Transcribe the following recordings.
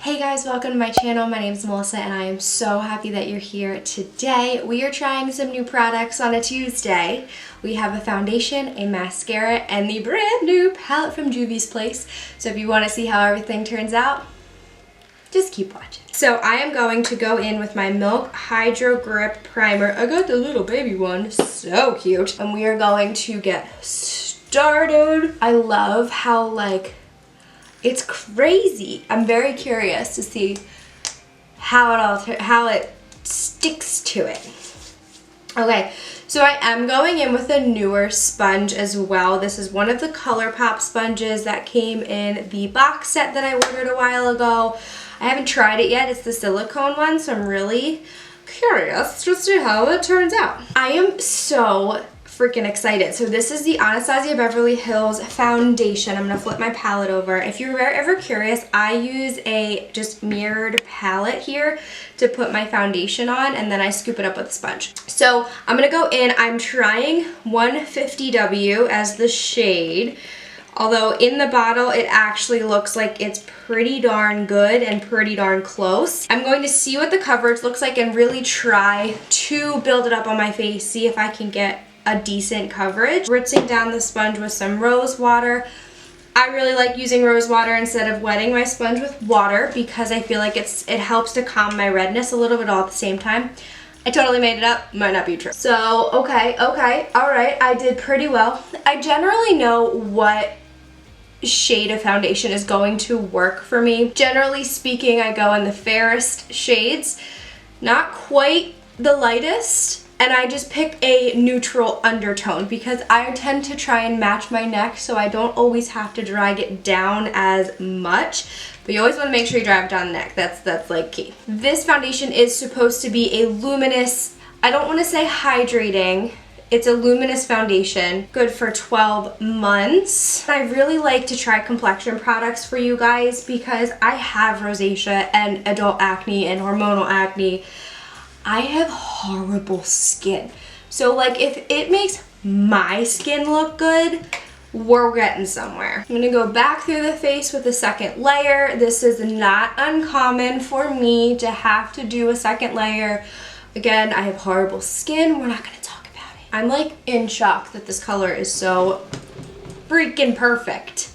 Hey guys, welcome to my channel. My name is Melissa and I am so happy that you're here today. We are trying some new products on a Tuesday. We have a foundation, a mascara, and the brand new palette from Juvia's Place. So if you want to see how everything turns out, just keep watching. So I am going to go in with my Milk Hydrogrip primer. I got the little baby one, so cute. And we are going to get started. I love how it's crazy. I'm very curious to see how it sticks to it. Okay, so I am going in with a newer sponge as well. This is one of the Colourpop sponges that came in the box set that I ordered a while ago. I haven't tried it yet. It's the silicone one, so I'm really curious to see how it turns out. I am so freaking excited. So this is the Anastasia Beverly Hills foundation. I'm gonna flip my palette over. If you're ever curious, I use a just mirrored palette here to put my foundation on, and then I scoop it up with a sponge. So I'm gonna go in. I'm trying 150W as the shade. Although in the bottle, it actually looks like it's pretty darn good and pretty darn close. I'm going to see what the coverage looks like and really try to build it up on my face, see if I can get a decent coverage. Rinsing down the sponge with some rose water. I really like using rose water instead of wetting my sponge with water because I feel like it helps to calm my redness a little bit all at the same time. I totally made it up, might not be true. So, okay, all right, I did pretty well. I generally know what shade of foundation is going to work for me. Generally speaking, I go in the fairest shades, not quite the lightest, and I just pick a neutral undertone because I tend to try and match my neck so I don't always have to drag it down as much. But you always want to make sure you drag it down the neck. That's like key. This foundation is supposed to be a luminous, I don't want to say hydrating, it's a luminous foundation, good for 12 months. I really like to try complexion products for you guys because I have rosacea and adult acne and hormonal acne. I have horrible skin. So if it makes my skin look good, we're getting somewhere. I'm gonna go back through the face with a second layer. This is not uncommon for me to have to do a second layer. Again, I have horrible skin. We're not gonna talk about it. I'm in shock that this color is so freaking perfect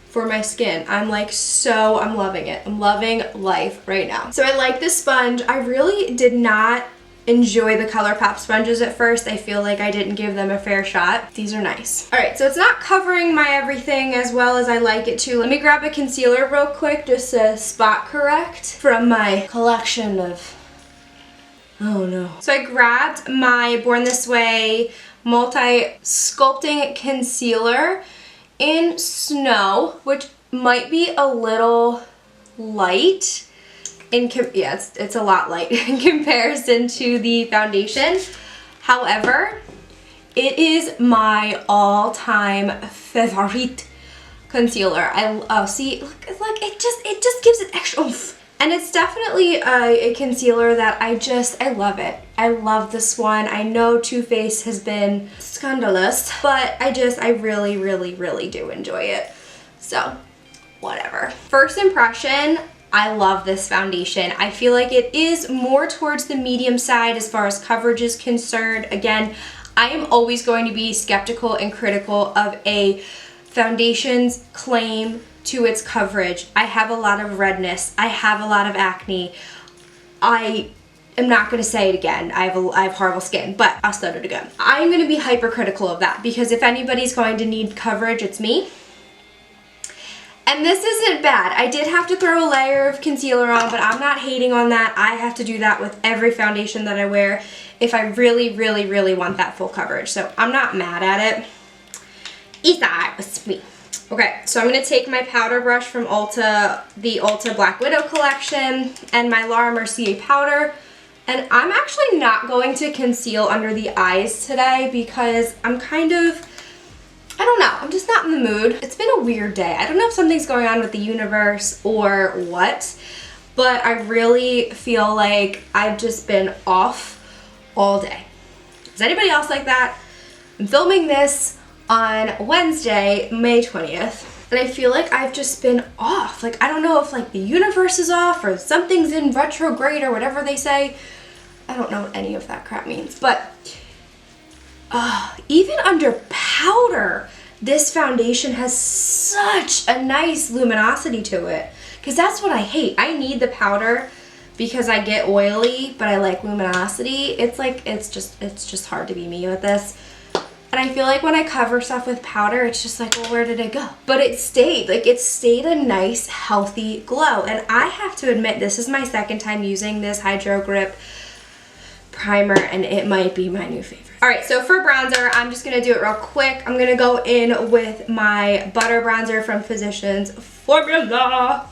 for my skin. I'm loving it. I'm loving life right now. So I like this sponge. I really did not enjoy the Colourpop sponges at first. I feel like I didn't give them a fair shot. These are nice. All right, so it's not covering my everything as well as I like it to. Let me grab a concealer real quick just to spot correct from my collection of, oh no. So I grabbed my Born This Way Multi-Sculpting Concealer in Snow, which might be a little light yeah, it's a lot light in comparison to the foundation. However, it is my all-time favorite concealer. See, look, it just gives it extra oomph. And it's definitely a concealer that I love it. I love this one. I know Too Faced has been scandalous, but I really, really, really do enjoy it. So, whatever. First impression, I love this foundation. I feel like it is more towards the medium side as far as coverage is concerned. Again, I am always going to be skeptical and critical of a foundation's claim to its coverage. I have a lot of redness. I have a lot of acne. I am not going to say it again. I have horrible skin, but I'll start it again. I'm going to be hypercritical of that because if anybody's going to need coverage, it's me. And this isn't bad. I did have to throw a layer of concealer on, but I'm not hating on that. I have to do that with every foundation that I wear if I really, really, really want that full coverage. So I'm not mad at it. It's alright with me. Okay, so I'm going to take my powder brush from Ulta, the Ulta Black Widow collection, and my Laura Mercier powder. And I'm actually not going to conceal under the eyes today because I'm I don't know, I'm just not in the mood. It's been a weird day. I don't know if something's going on with the universe or what, but I really feel like I've just been off all day. Is anybody else like that? I'm filming this on Wednesday, May 20th. And I feel like I've just been off. Like, I don't know if like the universe is off or something's in retrograde or whatever they say. I don't know what any of that crap means. But even under powder, this foundation has such a nice luminosity to it. Because that's what I hate. I need the powder because I get oily, but I like luminosity. It's like, it's just hard to be me with this. And I feel like when I cover stuff with powder, it's just like, well, where did it go? But it stayed, like it stayed a nice, healthy glow. And I have to admit, this is my second time using this Hydrogrip primer, and it might be my new favorite. All right, so for bronzer, I'm just gonna do it real quick. I'm gonna go in with my Butter Bronzer from Physicians Formula.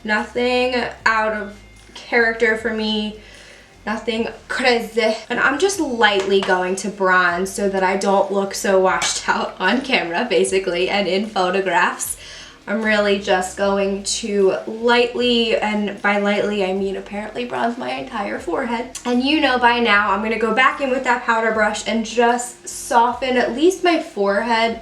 Nothing out of character for me. Nothing crazy. And I'm just lightly going to bronze so that I don't look so washed out on camera, basically, and in photographs. I'm really just going to lightly, and by lightly I mean apparently bronze my entire forehead. And you know by now I'm gonna go back in with that powder brush and just soften at least my forehead.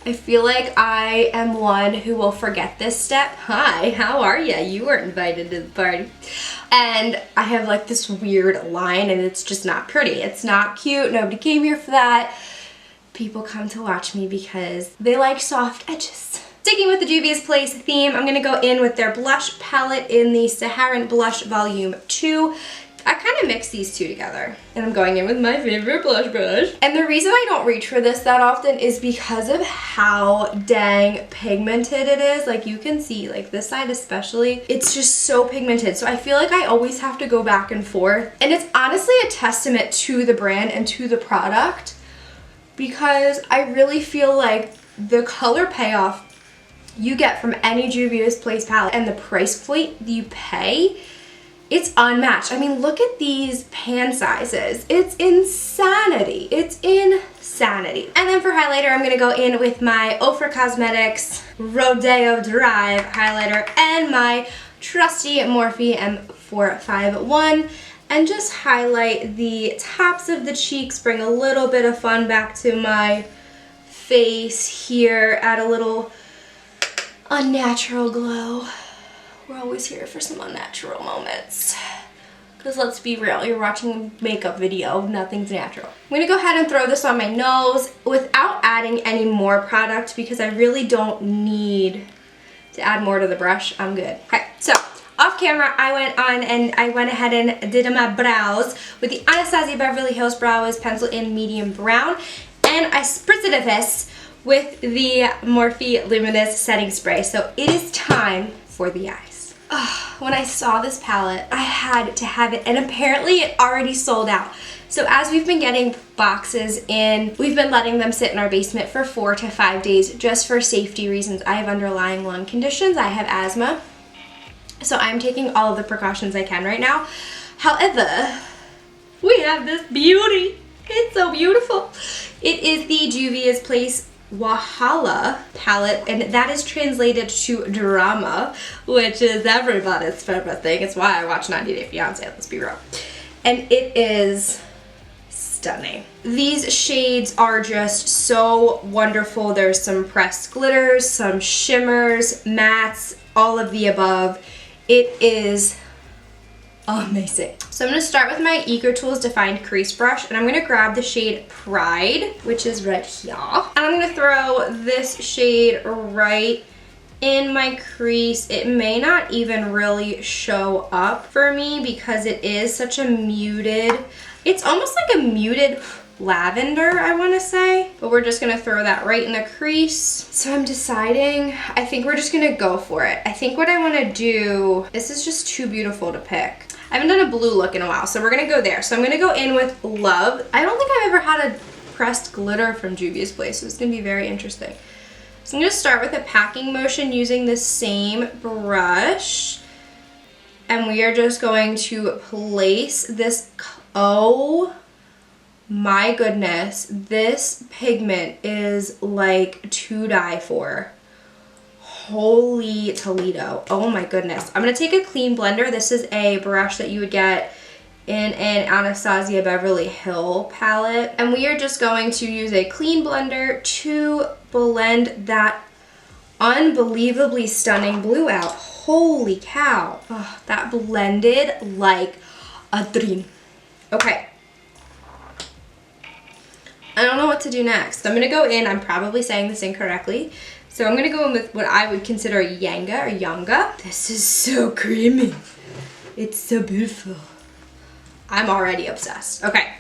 I feel like I am one who will forget this step. Hi, how are ya? You weren't invited to the party. And I have like this weird line and it's just not pretty. It's not cute. Nobody came here for that. People come to watch me because they like soft edges. Sticking with the Juvia's Place theme, I'm gonna go in with their blush palette in the Saharan Blush Volume 2. I kind of mix these two together, and I'm going in with my favorite blush brush. And the reason I don't reach for this that often is because of how dang pigmented it is. Like you can see, like this side especially, it's just so pigmented. So I feel like I always have to go back and forth. And it's honestly a testament to the brand and to the product, because I really feel like the color payoff you get from any Juvia's Place palette and the price point you pay, it's unmatched. I mean, look at these pan sizes. It's insanity. It's insanity. And then for highlighter, I'm gonna go in with my Ofra Cosmetics Rodeo Drive highlighter and my trusty Morphe M451, and just highlight the tops of the cheeks, bring a little bit of fun back to my face here, add a little unnatural glow. We're always here for some unnatural moments. Because let's be real, you're watching a makeup video, nothing's natural. I'm gonna go ahead and throw this on my nose without adding any more product because I really don't need to add more to the brush. I'm good. Okay, so off camera, I went ahead and did my brows with the Anastasia Beverly Hills Brow Wiz pencil in medium brown, and I spritzed it this with the Morphe Luminous setting spray. So it is time for the eyes. When I saw this palette, I had to have it, and apparently it already sold out. So as we've been getting boxes in, we've been letting them sit in our basement for 4 to 5 days just for safety reasons. I have underlying lung conditions, I have asthma, so I'm taking all of the precautions I can right now. However, we have this beauty. It's so beautiful. It is the Juvia's Place Wahala palette, and that is translated to drama, which is everybody's favorite thing. It's why I watch 90 Day Fiancé, let's be real. And it is stunning. These shades are just so wonderful. There's some pressed glitters, some shimmers, mattes, all of the above. It is amazing. So I'm going to start with my Eco Tools Defined Crease Brush, and I'm going to grab the shade Pride, which is right here. And I'm going to throw this shade right in my crease. It may not even really show up for me because it is such a muted, it's almost like a muted lavender, I want to say, but we're just going to throw that right in the crease. So I'm deciding, I think we're just going to go for it. I think what I want to do, this is just too beautiful to pick. I haven't done a blue look in a while, so we're going to go there. So I'm going to go in with Love. I don't think I've ever had a pressed glitter from Juvia's Place, so it's going to be very interesting. So I'm going to start with a packing motion using the same brush, and we are just going to place this, oh my goodness, this pigment is like to die for. Holy Toledo. Oh my goodness. I'm going to take a clean blender. This is a brush that you would get in an Anastasia Beverly Hills palette. And we are just going to use a clean blender to blend that unbelievably stunning blue out. Holy cow. Oh, that blended like a dream. Okay. I don't know what to do next. I'm going to go in, I'm probably saying this incorrectly, so I'm going to go in with what I would consider Yanga or Yanga. This is so creamy. It's so beautiful. I'm already obsessed. Okay,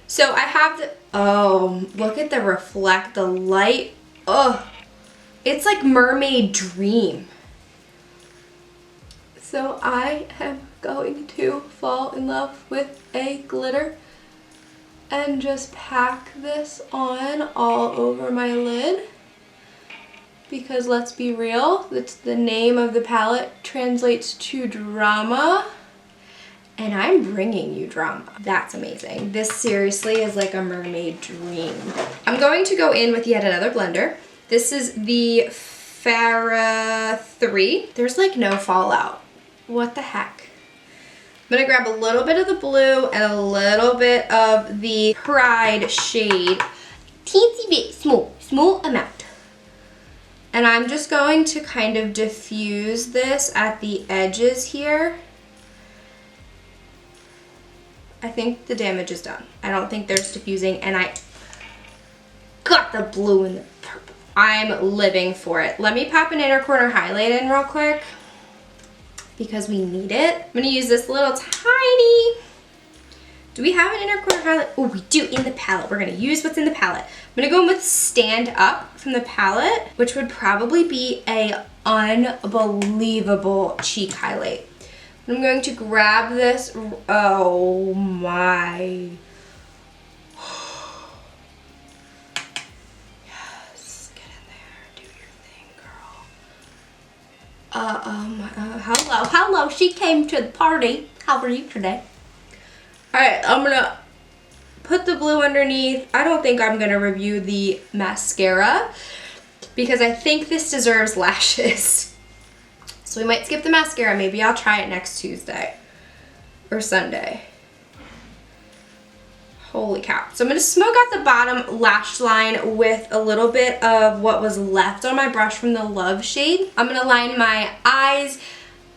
so I have the, oh, look at the the light. Oh, it's like Mermaid Dream. So I am going to fall in love with a glitter and just pack this on all over my lid, because let's be real, it's the name of the palette translates to drama, and I'm bringing you drama. That's amazing. This seriously is like a mermaid dream. I'm going to go in with yet another blender. This is the Farah 3. There's like no fallout. What the heck? I'm gonna grab a little bit of the blue and a little bit of the Pride shade. Teensy bit, small amount. And I'm just going to kind of diffuse this at the edges here. I think the damage is done. I don't think there's diffusing, and I got the blue and the purple. I'm living for it. Let me pop an inner corner highlight in real quick, because we need it. I'm gonna use this little tiny, do we have an inner corner highlight? Oh, we do, in the palette. We're gonna use what's in the palette. I'm gonna go in with Stand Up from the palette, which would probably be a unbelievable cheek highlight. I'm going to grab this, oh my. Yes, get in there, do your thing, girl. Hello, she came to the party. How are you today? All right, I'm gonna put the blue underneath. I don't think I'm gonna review the mascara because I think this deserves lashes. So we might skip the mascara. Maybe I'll try it next Tuesday or Sunday. Holy cow. So I'm gonna smoke out the bottom lash line with a little bit of what was left on my brush from the Love shade. I'm gonna line my eyes,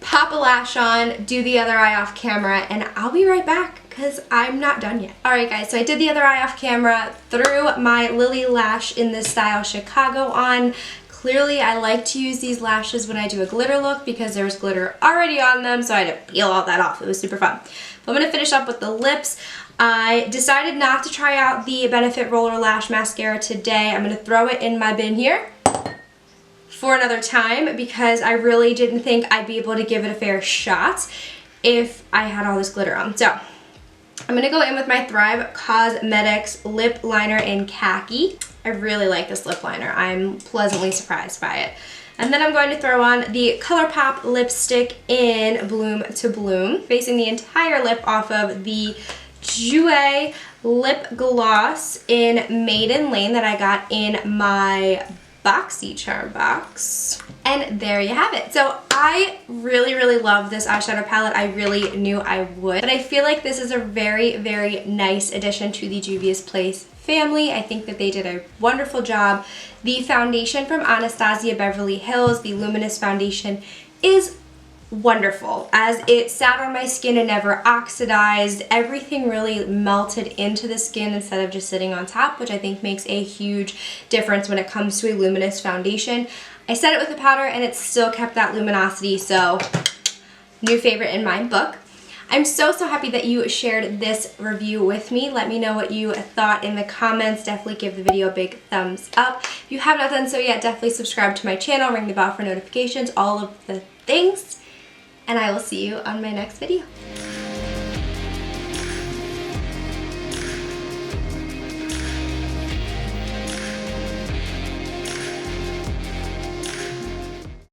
pop a lash on, do the other eye off camera, and I'll be right back because I'm not done yet. All right guys, so I did the other eye off camera, threw my Lilly lash in the style Chicago on. Clearly I like to use these lashes when I do a glitter look because there's glitter already on them, so I had to peel all that off. It was super fun. But I'm gonna finish up with the lips. I decided not to try out the Benefit Roller Lash Mascara today. I'm gonna throw it in my bin here for another time because I really didn't think I'd be able to give it a fair shot if I had all this glitter on. So I'm gonna go in with my Thrive Causmetics lip liner in Kackie. I really like this lip liner. I'm pleasantly surprised by it. And then I'm going to throw on the Colourpop lipstick in Bloom to Bloom, basing the entire lip off of the Jouer lip gloss in Maiden Lane that I got in my BoxyCharm box. And there you have it. So I really, really love this eyeshadow palette. I really knew I would. But I feel like this is a very, very nice addition to the Juvia's Place family. I think that they did a wonderful job. The foundation from Anastasia Beverly Hills, the Luminous foundation, is wonderful. As it sat on my skin and never oxidized, everything really melted into the skin instead of just sitting on top, which I think makes a huge difference when it comes to a luminous foundation. I set it with a powder and it still kept that luminosity, so new favorite in my book. I'm so happy that you shared this review with me. Let me know what you thought in the comments. Definitely give the video a big thumbs up. If you have not done so yet, definitely subscribe to my channel, ring the bell for notifications, all of the things. And I will see you on my next video.